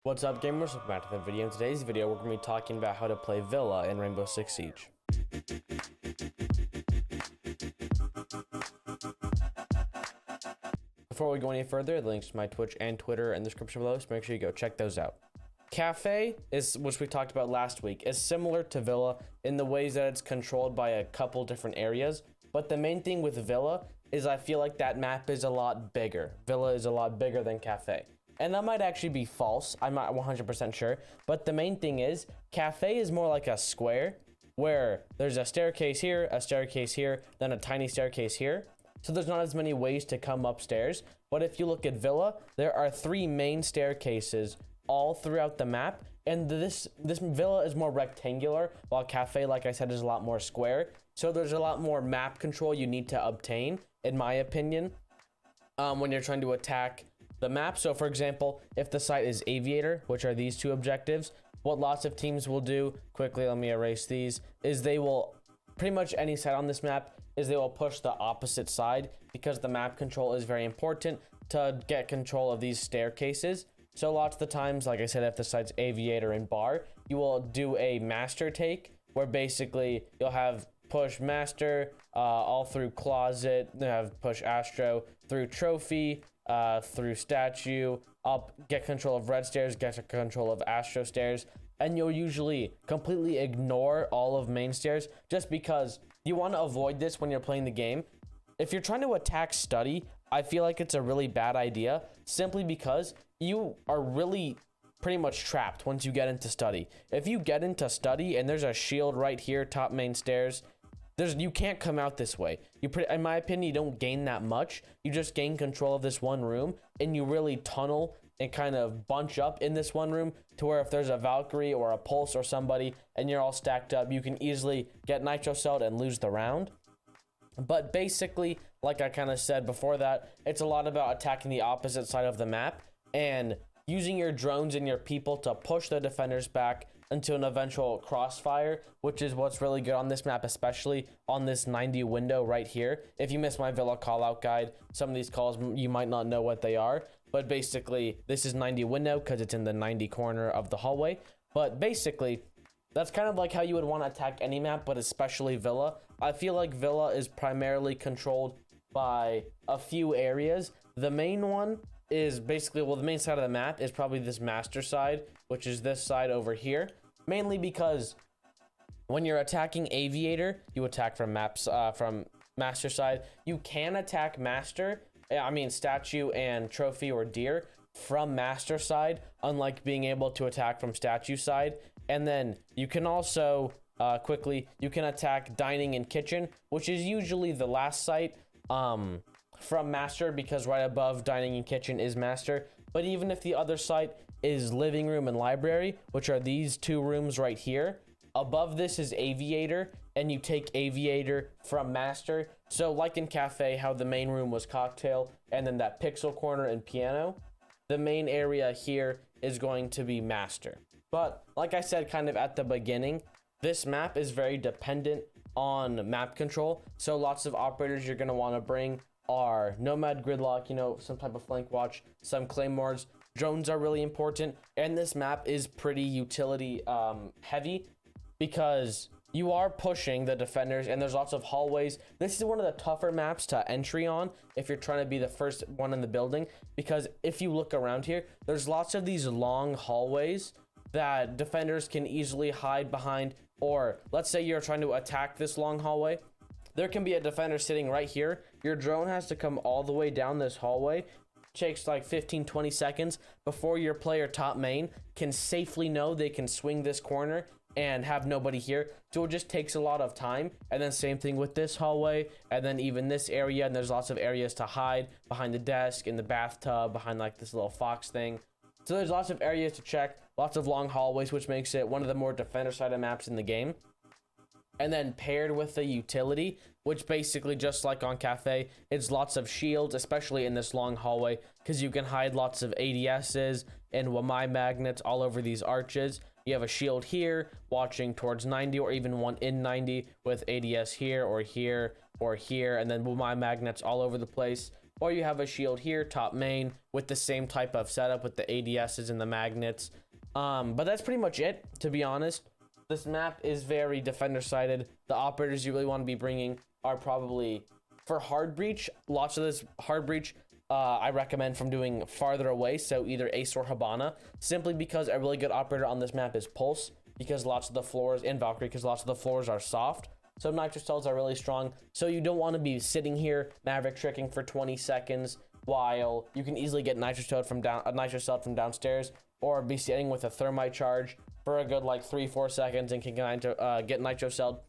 What's up, gamers? Welcome back to the video. In today's video, we're going to be talking about how to play Villa in Rainbow Six Siege. Before we go any further, the links to my Twitch and Twitter in the description below, so make sure you go check those out. Cafe, which we talked about last week, is similar to Villa in the ways that it's controlled by a couple different areas, but the main thing with Villa is I feel like that map is a lot bigger. Villa is a lot bigger than Cafe. And that might actually be false. I'm not 100% sure. But the main thing is, Cafe is more like a square where there's a staircase here, then a tiny staircase here. So there's not as many ways to come upstairs. But if you look at Villa, there are 3 main staircases all throughout the map. And this Villa is more rectangular, while Cafe, like I said, is a lot more square. So there's a lot more map control you need to obtain, in my opinion, when you're trying to attack the map. So for example, if the site is Aviator, which are these 2 objectives, what lots of teams will do, quickly let me erase these, is they will, pretty much any site on this map, is they will push the opposite side because the map control is very important to get control of these staircases. So lots of the times, like I said, if the site's Aviator and Bar, you will do a master take where basically you'll have push master all through closet, you have push Astro through trophy, through statue, up, get control of red stairs, get control of Astro stairs, and you'll usually completely ignore all of main stairs just because you want to avoid this when you're playing the game. If you're trying to attack study, I feel like it's a really bad idea simply because you are really pretty much trapped once you get into study. If you get into study and there's a shield right here, top main stairs, you can't come out this way. In my opinion, you don't gain that much. You just gain control of this one room, and you really tunnel and kind of bunch up in this one room to where if there's a Valkyrie or a Pulse or somebody and you're all stacked up, you can easily get Nitro Celled and lose the round. But basically, like I kind of said before that, it's a lot about attacking the opposite side of the map and using your drones and your people to push the defenders back into an eventual crossfire, which is what's really good on this map, especially on this 90 window right here. If you missed my Villa callout guide, some of these calls, you might not know what they are, but basically this is 90 window because it's in the 90 corner of the hallway. But basically, that's kind of like how you would want to attack any map, but especially Villa. I feel like Villa is primarily controlled by a few areas. The main one is basically, well, the main side of the map is probably this master side, which is this side over here, mainly because when you're attacking Aviator, you attack from master side. You can attack statue and trophy or deer from master side, unlike being able to attack from statue side. And then you can also you can attack dining and kitchen, which is usually the last site from master, because right above dining and kitchen is master. But even if the other site is living room and library, which are these 2 rooms right here, above this is Aviator, and you take Aviator from master. So like in Cafe, how the main room was cocktail and then that pixel corner and piano, the main area here is going to be master. But like I said kind of at the beginning, this map is very dependent on map control. So lots of operators you're going to want to bring are Nomad, Gridlock, some type of flank watch, some claymores. Drones are really important, and this map is pretty utility heavy because you are pushing the defenders and there's lots of hallways. This is one of the tougher maps to entry on if you're trying to be the first one in the building, because if you look around here, there's lots of these long hallways that defenders can easily hide behind. Or let's say you're trying to attack this long hallway. There can be a defender sitting right here. Your drone has to come all the way down this hallway. Takes like 15-20 seconds before your player top main can safely know they can swing this corner and have nobody here. So it just takes a lot of time. And then same thing with this hallway, and then even this area, and there's lots of areas to hide behind the desk, in the bathtub, behind like this little fox thing. So there's lots of areas to check, lots of long hallways, which makes it one of the more defender-sided maps in the game. And then paired with the utility, which basically just like on Cafe, it's lots of shields, especially in this long hallway, because you can hide lots of ADSs and Wamai magnets all over these arches. You have a shield here watching towards 90, or even one in 90 with ADS here or here or here, and then Wamai magnets all over the place. or you have a shield here, top main, with the same type of setup with the ADSs and the magnets. But that's pretty much it, to be honest. This map is very defender sided. The operators you really want to be bringing are probably for hard breach. Lots of this hard breach I recommend from doing farther away, so either Ace or Hibana, simply because a really good operator on this map is Pulse, because lots of the floors, and Valkyrie, because lots of the floors are soft. So Nitro Cells are really strong. So you don't want to be sitting here Maverick tricking for 20 seconds while you can easily get Nitro Celled from downstairs, or be sitting with a Thermite charge for a good like 3-4 seconds and can get Nitro Celled.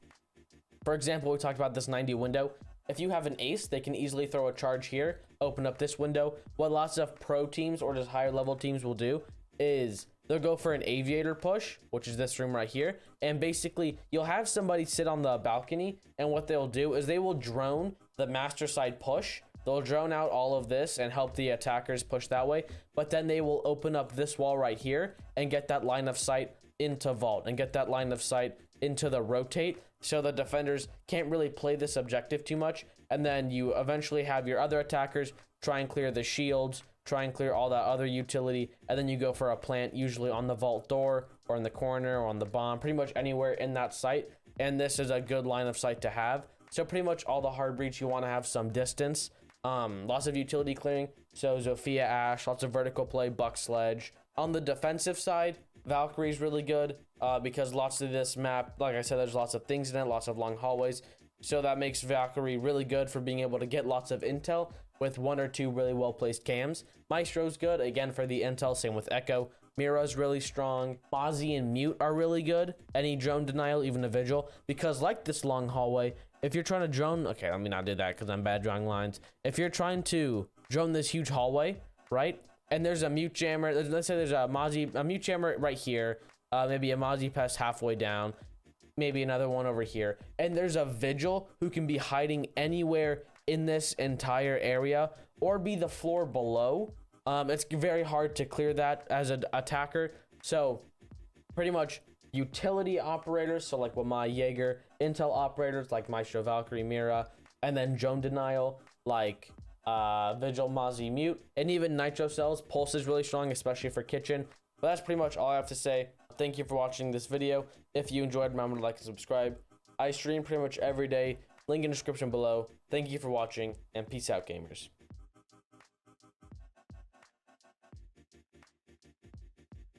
For example, we talked about this 90 window. If you have an Ace, they can easily throw a charge here, open up this window. What lots of pro teams or just higher level teams will do is they'll go for an Aviator push, which is this room right here. And basically, you'll have somebody sit on the balcony, and what they'll do is they will drone the master side push. They'll drone out all of this and help the attackers push that way. But then they will open up this wall right here and get that line of sight into vault and get that line of sight into the rotate, so the defenders can't really play this objective too much. And then you eventually have your other attackers try and clear the shields, try and clear all that other utility, and then you go for a plant, usually on the vault door or in the corner or on the bomb, pretty much anywhere in that site. And this is a good line of sight to have. So pretty much all the hard breach, you want to have some distance, lots of utility clearing. So Zofia, Ashe, lots of vertical play, Buck Sledge. On the defensive side, Valkyrie's really good because lots of this map, like I said, there's lots of things in it, lots of long hallways. So that makes Valkyrie really good for being able to get lots of intel with 1 or 2 really well placed cams. Maestro's good, again, for the intel, same with Echo. Mira's really strong. Mozzie and Mute are really good. Any drone denial, even a Vigil, because like this long hallway, if you're trying to drone, okay, let me not do that because I'm bad drawing lines. If you're trying to drone this huge hallway, right? And there's a mute jammer. Let's say there's a mute jammer right here. Maybe a Mozzie Pest halfway down. Maybe another one over here. And there's a Vigil who can be hiding anywhere in this entire area or be the floor below. It's very hard to clear that as an attacker. So pretty much utility operators, so like Wamai, Jaeger, intel operators like Maestro, Valkyrie, Mira, and then drone denial like Vigil, Mozzie, Mute, and even Nitro Cells. Pulse is really strong, especially for kitchen. But that's pretty much all I have to say. Thank you for watching this video. If you enjoyed, remember to like and subscribe. I stream pretty much every day. Link in the description below. Thank you for watching, and peace out, gamers.